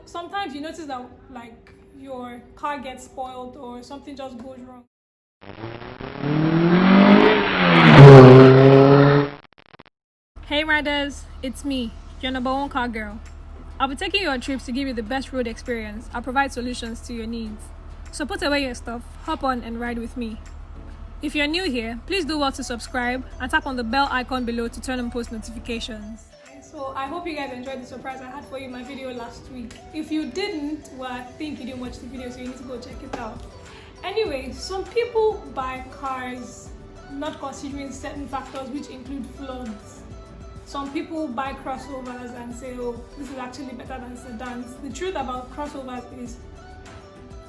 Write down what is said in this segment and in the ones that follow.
sometimes you notice that like your car gets spoiled or something just goes wrong. Hey riders, it's me, your number one car girl. I'll be taking you on trips to give you the best road experience. I'll provide solutions to your needs. So put away your stuff, hop on and ride with me. If you're new here, please do well to subscribe and tap on the bell icon below to turn on post notifications. So I hope you guys enjoyed the surprise I had for you in my video last week. If you didn't, well, I think you didn't watch the video, so you need to go check it out. Anyway, some people buy cars not considering certain factors which include floods. Some people buy crossovers and say, oh, this is actually better than sedans. The truth about crossovers is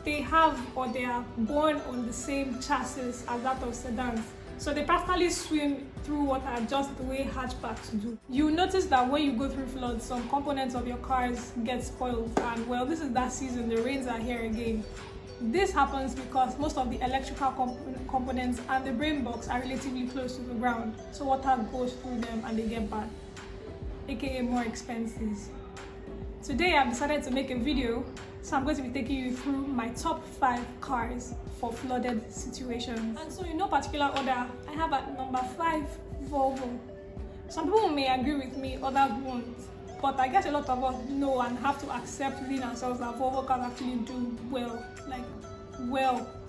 they are born on the same chassis as that of sedans. So they practically swim through water just the way hatchbacks do. You notice that when you go through floods, some components of your cars get spoiled, and well, this is that season, the rains are here again. This happens because most of the electrical components and the brain box are relatively close to the ground, so water goes through them and they get bad, aka more expenses. Today I've decided to make a video, so I'm going to be taking you through my top 5 cars for flooded situations. And so in no particular order, I have at number 5, Volvo. Some people may agree with me, others won't. But I guess a lot of us know and have to accept within ourselves that Volvo cars actually do well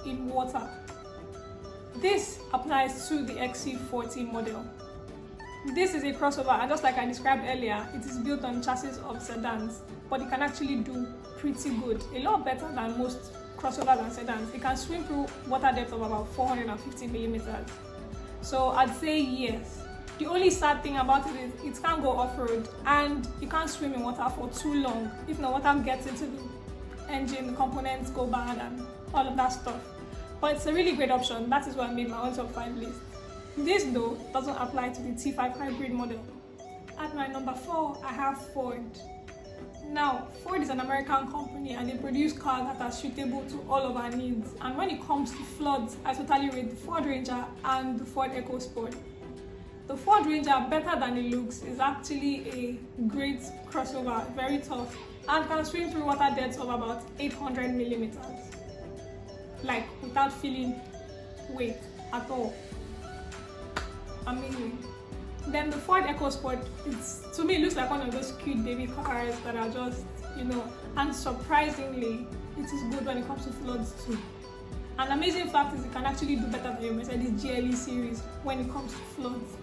in water. This applies to the XC40 model. This is a crossover, and just like I described earlier, it is built on chassis of sedans, but it can actually do pretty good, a lot better than most crossovers and sedans. It can swim through water depth of about 450 millimeters. So I'd say yes. The only sad thing about it is it can't go off-road and you can't swim in water for too long. If the water gets into the engine, the components go bad and all of that stuff. But it's a really great option. That is why I made my own top 5 list. This though doesn't apply to the T5 hybrid model. At my number 4, I have Ford. Now, Ford is an American company and they produce cars that are suitable to all of our needs. And when it comes to floods, I totally rate the Ford Ranger and the Ford EcoSport. The Ford Ranger, better than it looks, is actually a great crossover, very tough, and can swim through water depths of about 800 millimeters. Like, without feeling weight at all. Amazing. Then the Ford EcoSport, to me, it looks like one of those cute baby cars that are just, and surprisingly, it is good when it comes to floods too. An amazing fact is it can actually do better than your Mercedes GLE series when it comes to floods.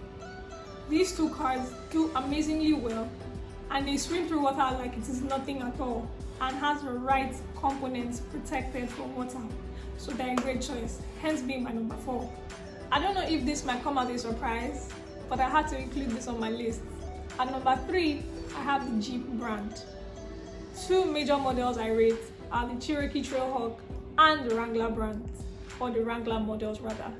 These two cars do amazingly well, and they swim through water like it is nothing at all, and has the right components protected from water. So they're a great choice, hence being my number 4. I don't know if this might come as a surprise, but I had to include this on my list. At number 3, I have the Jeep brand. 2 major models I rate are the Cherokee Trailhawk and the Wrangler brand, or the Wrangler models rather.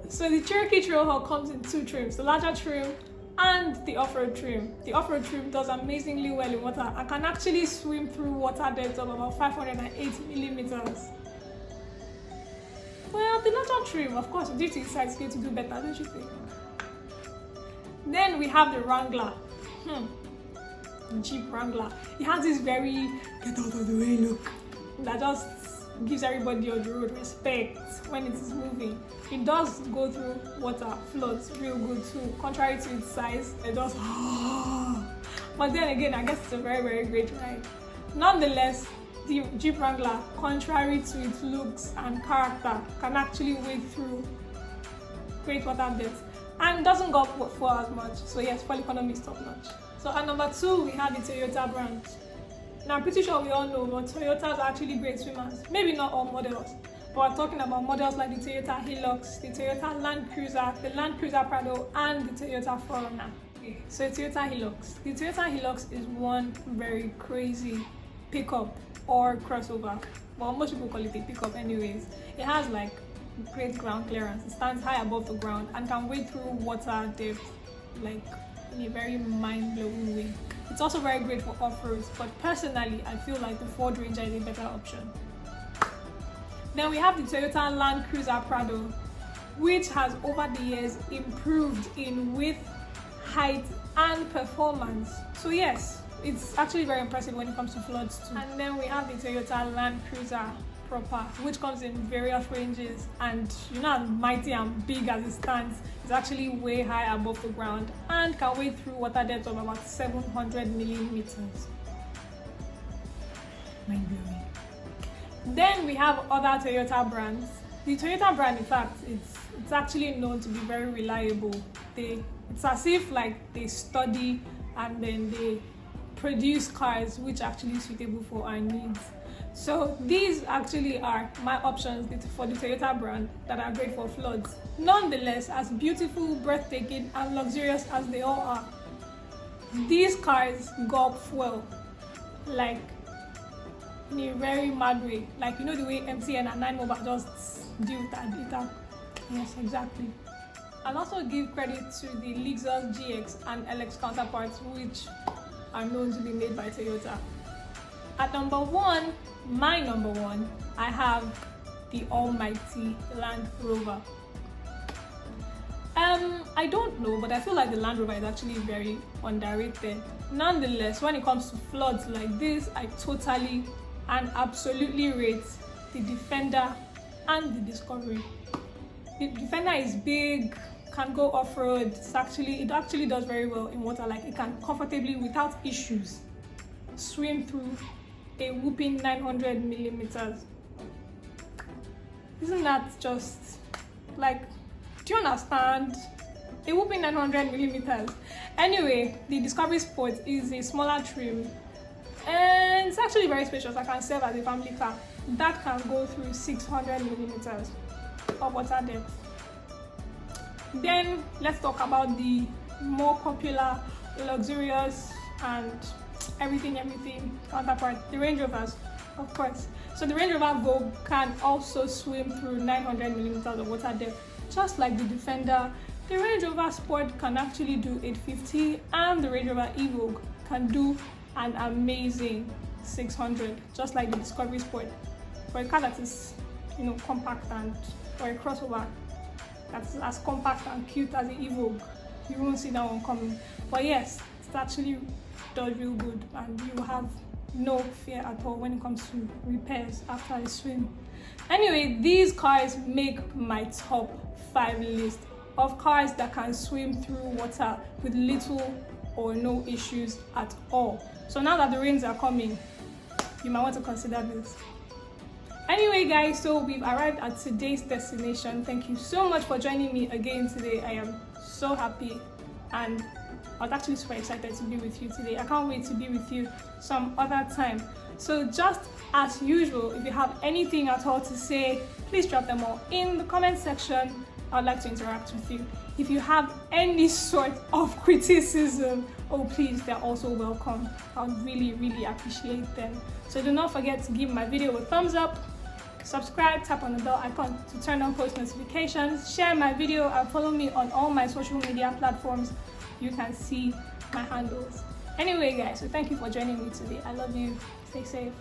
So the Cherokee Trailhawk comes in 2 trims, the larger trim and the off-road trim. The off-road trim does amazingly well in water and can actually swim through water depths of about 580 millimeters. Well, the larger trim, of course, due to its size, is going to do better, don't you think? Then we have the Wrangler. Jeep Wrangler. It has this very get out of the way look that just gives everybody on the road respect when it is moving. It does go through water, floods real good too, contrary to its size. It does. But then again, I guess it's a very, very great ride. Nonetheless, the Jeep Wrangler, contrary to its looks and character, can actually wade through great water depths and doesn't go for as much. So yes, fuel economy is top notch. So at number 2, we have the Toyota brand. Now I'm pretty sure we all know, but Toyotas are actually great swimmers. Maybe not all models, but we're talking about models like the Toyota Hilux, the Toyota Land Cruiser, the Land Cruiser Prado, and the Toyota 4Runner. Okay, so Toyota Hilux. The Toyota Hilux is one very crazy pickup or crossover. Well, most people call it a pickup anyways. It has like great ground clearance. It stands high above the ground and can wade through water depth like in a very mind-blowing way. It's also very great for off-roads, but personally, I feel like the Ford Ranger is a better option. Then we have the Toyota Land Cruiser Prado, which has over the years improved in width, height, and performance. So yes, it's actually very impressive when it comes to floods too. And then we have the Toyota Land Cruiser proper, which comes in various ranges, and how mighty and big as it stands, it's actually way high above the ground and can wade through water depths of about 700 millimeters. Mind blowing. Then we have other Toyota brands. The Toyota brand, in fact, it's actually known to be very reliable. It's as if like they study and then they produce cars which are actually suitable for our needs. So these actually are my options for the Toyota brand that are great for floods. Nonetheless, as beautiful, breathtaking, and luxurious as they all are, these cars gulp fuel like in a very mad way. Like the way MTN and 9 Mobile just do that data. Yes, exactly. I'll also give credit to the Lexus GX and LX counterparts, which are known to be made by Toyota. At number one, my number one, I have the almighty Land Rover. I don't know, but I feel like the Land Rover is actually very underrated. Nonetheless, when it comes to floods like this, I totally and absolutely rate the Defender and the Discovery. The Defender is big, can go off-road. It actually does very well in water. Like it can comfortably, without issues, swim through a whooping 900 millimeters. Isn't that just like, do you understand? A whooping 900 millimeters. Anyway, the Discovery Sport is a smaller trim and it's actually very spacious. I can serve as a family car that can go through 600 millimeters of water depth. Then let's talk about the more popular, luxurious, and everything counterpart, the Range Rovers, of course. So the Range Rover Vogue can also swim through 900 millimeters of water depth, just like the Defender. The Range Rover Sport can actually do 850, and the Range Rover Evoque can do an amazing 600, just like the Discovery Sport. For a car that is, compact, and for a crossover that's as compact and cute as the Evoque, you won't see that one coming. But yes, it actually does real good, and you have no fear at all when it comes to repairs after a swim. Anyway, these cars make my top 5 list of cars that can swim through water with little or no issues at all. So now that the rains are coming, you might want to consider this. Anyway guys, so we've arrived at today's destination. Thank you so much for joining me again today. I am so happy, and I was actually super excited to be with you today. I can't wait to be with you some other time. So just as usual, if you have anything at all to say, please drop them all in the comment section. I'd like to interact with you. If you have any sort of criticism, oh please, they're also welcome. I would really, really appreciate them. So do not forget to give my video a thumbs up, subscribe, tap on the bell icon to turn on post notifications, share my video, and follow me on all my social media platforms. You can see my handles. Anyway guys, so thank you for joining me today. I love you. Stay safe.